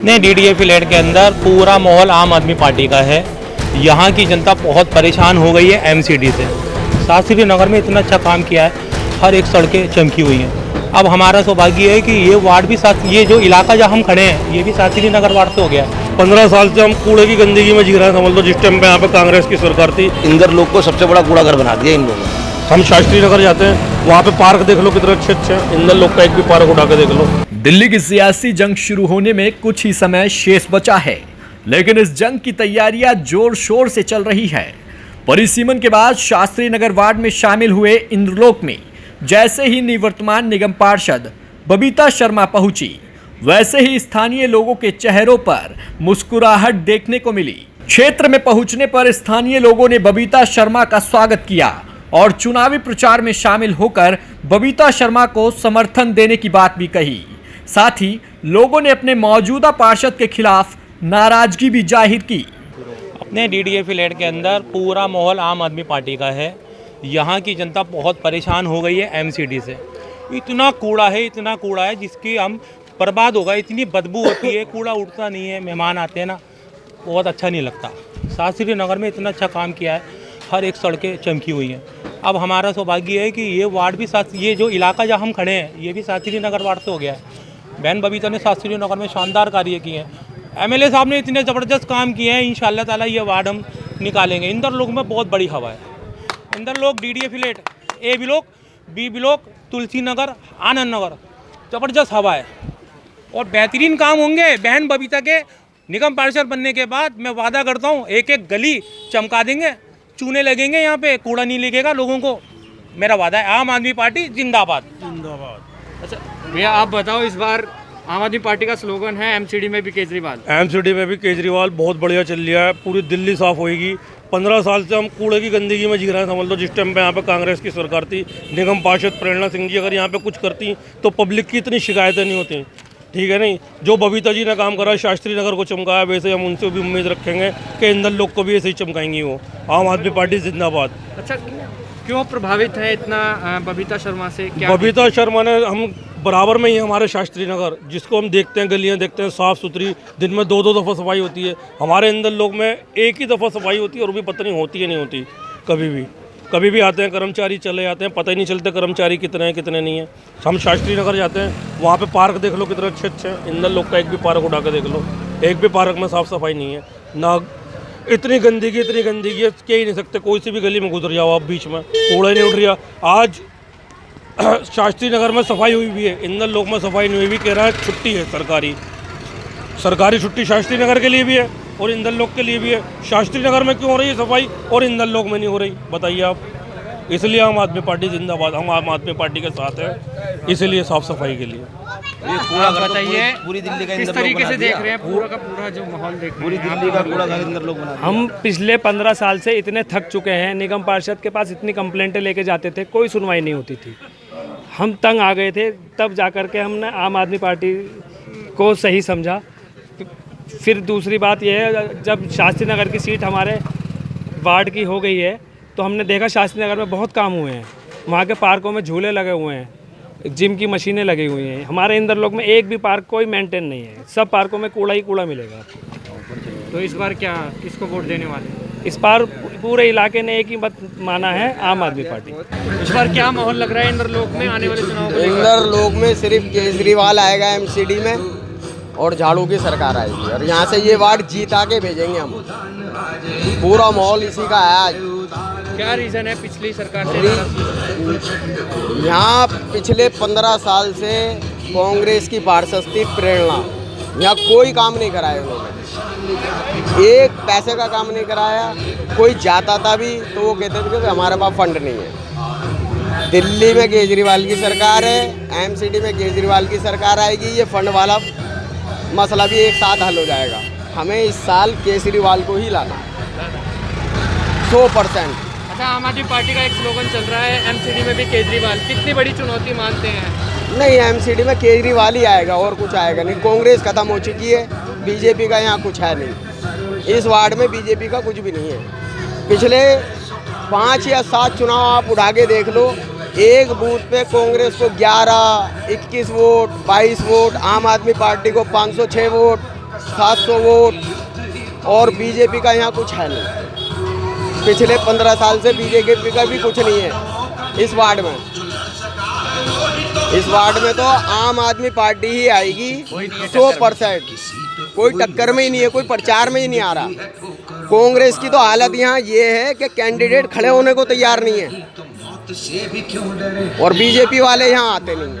नहीं, DDA flat के अंदर पूरा माहौल आम आदमी पार्टी का है। यहाँ की जनता बहुत परेशान हो गई है एमसीडी से। शास्त्री नगर में इतना अच्छा काम किया है, हर एक सड़कें चमकी हुई हैं। अब हमारा सौभाग्य है कि ये वार्ड भी ये जो इलाका जहाँ हम खड़े हैं ये भी शास्त्री नगर वार्ड से हो गया है। 15 साल से हम कूड़े की गंदगी में जी रहे हैं, समझ लो। जिस टाइम पे यहाँ पे कांग्रेस की सरकार थी, इंदर लोग को सबसे बड़ा कूड़ा घर बना दिया इन लोगों ने। हम शास्त्री नगर जाते हैं, वहाँ पे पार्क देख लो कितने अच्छे अच्छे हैं। इंदर लोग का एक भी पार्क उठा के देख लो। दिल्ली की सियासी जंग शुरू होने में कुछ ही समय शेष बचा है, लेकिन इस जंग की तैयारियां जोर शोर से चल रही है। परिसीमन के बाद शास्त्री नगर वार्ड में शामिल हुए इंद्रलोक में जैसे ही निवर्तमान निगम पार्षद बबीता शर्मा पहुंची, वैसे ही स्थानीय लोगों के चेहरों पर मुस्कुराहट देखने को मिली। क्षेत्र में पहुंचने पर स्थानीय लोगों ने बबीता शर्मा का स्वागत किया और चुनावी प्रचार में शामिल होकर बबीता शर्मा को समर्थन देने की बात भी कही। साथ ही लोगों ने अपने मौजूदा पार्षद के खिलाफ नाराजगी भी जाहिर की। अपने डीडीए फ्लैट के अंदर पूरा माहौल आम आदमी पार्टी का है। यहाँ की जनता बहुत परेशान हो गई है एमसीडी से। इतना कूड़ा है जिसकी हम बर्बाद होगा। इतनी बदबू होती है, कूड़ा उठता नहीं है, मेहमान आते हैं ना, बहुत अच्छा नहीं लगता। शास्त्री नगर में इतना अच्छा काम किया है, हर एक सड़कें चमकी हुई हैं। अब हमारा सौभाग्य है कि ये वार्ड भी ये जो इलाका जहाँ हम खड़े हैं ये भी शास्त्री नगर वार्ड से हो गया है। बहन बबीता ने शास्त्री नगर में शानदार कार्य किए हैं। एमएलए साहब ने इतने ज़बरदस्त काम किए हैं, इंशाल्लाह ताला ये वार्ड हम निकालेंगे। इंदर लोग में बहुत बड़ी हवा है। इंदर लोग, डीडीए फ्लैट, ए block, B block, Tulsi Nagar, Anand Nagar, ज़बरदस्त हवा है और बेहतरीन काम होंगे। बहन बबीता के निगम पार्षद बनने के बाद मैं वादा करता हूँ एक एक गली चमका देंगे, चूने लगेंगे, यहाँ पे कूड़ा नहीं लगेगा लोगों को, मेरा वादा है। आम आदमी पार्टी जिंदाबाद। अच्छा भैया, आप बताओ, इस बार आम आदमी पार्टी का स्लोगन है एमसीडी में भी केजरीवाल। एमसीडी में भी केजरीवाल बहुत बढ़िया चल रहा है। पूरी दिल्ली साफ होएगी। 15 साल से हम कूड़े की गंदगी में जी रहे हैं, समझ लो। जिस टाइम पे यहाँ पे कांग्रेस की सरकार थी, निगम पार्षद प्रेरणा सिंह जी अगर यहाँ पे कुछ करती तो पब्लिक की इतनी शिकायतें नहीं होती, ठीक है नहीं। जो बबीता जी ने काम करा, शास्त्री नगर को चमकाया, वैसे हम उनसे भी उम्मीद रखेंगे कि इंदर लोग को भी ऐसे ही चमकाएंगी वो। आम आदमी पार्टी जिंदाबाद। अच्छा, क्यों प्रभावित है इतना बबीता शर्मा से? क्या बबीता शर्मा ने, हम बराबर में ही हमारे शास्त्री नगर, जिसको हम देखते हैं, गलियां देखते हैं साफ़ सुथरी, दिन में 2-2 दफ़ा सफाई होती है। हमारे इंदर लोग में एक ही दफ़ा सफाई होती है और भी पता नहीं होती है नहीं होती। कभी भी आते हैं कर्मचारी, चले जाते हैं, पता ही नहीं चलते कर्मचारी कितने हैं कितने नहीं हैं। हम शास्त्री नगर जाते हैं, वहाँ पे पार्क देख लो कितने अच्छे अच्छे हैं। इंदर लोग का एक भी पार्क उठा के देख लो, एक भी पार्क में साफ़ सफाई नहीं है ना। इतनी गंदगी है, कह ही नहीं सकते। कोई सी भी गली में गुजर जाओ आप, बीच में कूड़ा नहीं उठ रहा। आज शास्त्री नगर में सफाई हुई भी है, इंदर लोग में सफाई नहीं हुई भी। कह रहा है छुट्टी है, सरकारी छुट्टी शास्त्री नगर के लिए भी है और इंदर लोग के लिए भी है। शास्त्री नगर में क्यों हो रही है सफाई और इंदर लोग में नहीं हो रही, बताइए आप। इसलिए आम आदमी पार्टी जिंदाबाद। हम आम आदमी पार्टी के साथ हैं, इसलिए साफ सफाई के लिए। आप बताइए, पूरी दिल्ली का किस इंदर लोग तरीके बना से दिया। देख रहे हैं पूरा का पूरा जो माहौल देख रहे पूरी हैं? दिल्ली का कूड़ा घर इंदर लोग बना दिया। हम पिछले 15 साल से इतने थक चुके हैं। निगम पार्षद के पास इतनी कंप्लेंटें लेके जाते थे, कोई सुनवाई नहीं होती थी। हम तंग आ गए थे, तब जाकर के हमने आम आदमी पार्टी को सही समझा। फिर दूसरी बात यह है, जब शास्त्री नगर की सीट हमारे वार्ड की हो गई है तो हमने देखा शास्त्री नगर में बहुत काम हुए हैं। वहाँ के पार्कों में झूले लगे हुए हैं, जिम की मशीनें लगी हुई हैं। हमारे इंदर लोग में एक भी पार्क कोई मेंटेन नहीं है, सब पार्कों में कूड़ा ही कूड़ा मिलेगा आपको। तो इस बार क्या, किसको वोट देने वाले? इस बार पूरे इलाके ने एक ही मत माना है, आम आदमी पार्टी। इस बार क्या माहौल लग रहा है इंदर लोग में आने वाले चुनाव को लेकर? इंदर लोग में सिर्फ केजरीवाल आएगा एमसीडी में और झाड़ू की सरकार आएगी और यहाँ से ये वार्ड जीता के भेजेंगे हम। पूरा माहौल इसी का है आज। क्या रीज़न है पिछली सरकार से? यहाँ पिछले 15 साल से कांग्रेस की पार्षद थी प्रेरणा, यहाँ कोई काम नहीं कराया उन्होंने, एक पैसे का काम नहीं कराया। कोई जाता था भी तो वो कहते थे कि हमारे पास फंड नहीं है। दिल्ली में केजरीवाल की सरकार है, एमसीडी में केजरीवाल की सरकार आएगी, ये फंड वाला मसला भी एक साथ हल हो जाएगा। हमें इस साल केजरीवाल को ही लाना 100%। अच्छा, आम आदमी पार्टी का एक स्लोगन चल रहा है एमसीडी में भी केजरीवाल। कितनी बड़ी चुनौती मानते हैं? नहीं, एमसीडी में केजरीवाल ही आएगा और कुछ आएगा नहीं। कांग्रेस खत्म हो चुकी है, बीजेपी का यहाँ कुछ है नहीं। इस वार्ड में बीजेपी का कुछ भी नहीं है। पिछले 5 या 7 चुनाव आप उठा के देख लो, एक बूथ पे कांग्रेस को 11, 21 वोट, 22 वोट, आम आदमी पार्टी को 506 वोट, 700 वोट और बीजेपी का यहाँ कुछ है नहीं। पिछले 15 साल से बीजेपी का भी कुछ नहीं है इस वार्ड में। इस वार्ड में तो आम आदमी पार्टी ही आएगी 100%। कोई टक्कर में ही नहीं है, कोई प्रचार में ही नहीं आ रहा। कांग्रेस की तो हालत यहाँ ये है कि कैंडिडेट खड़े होने को तैयार नहीं है और बीजेपी वाले यहाँ आते नहीं हैं।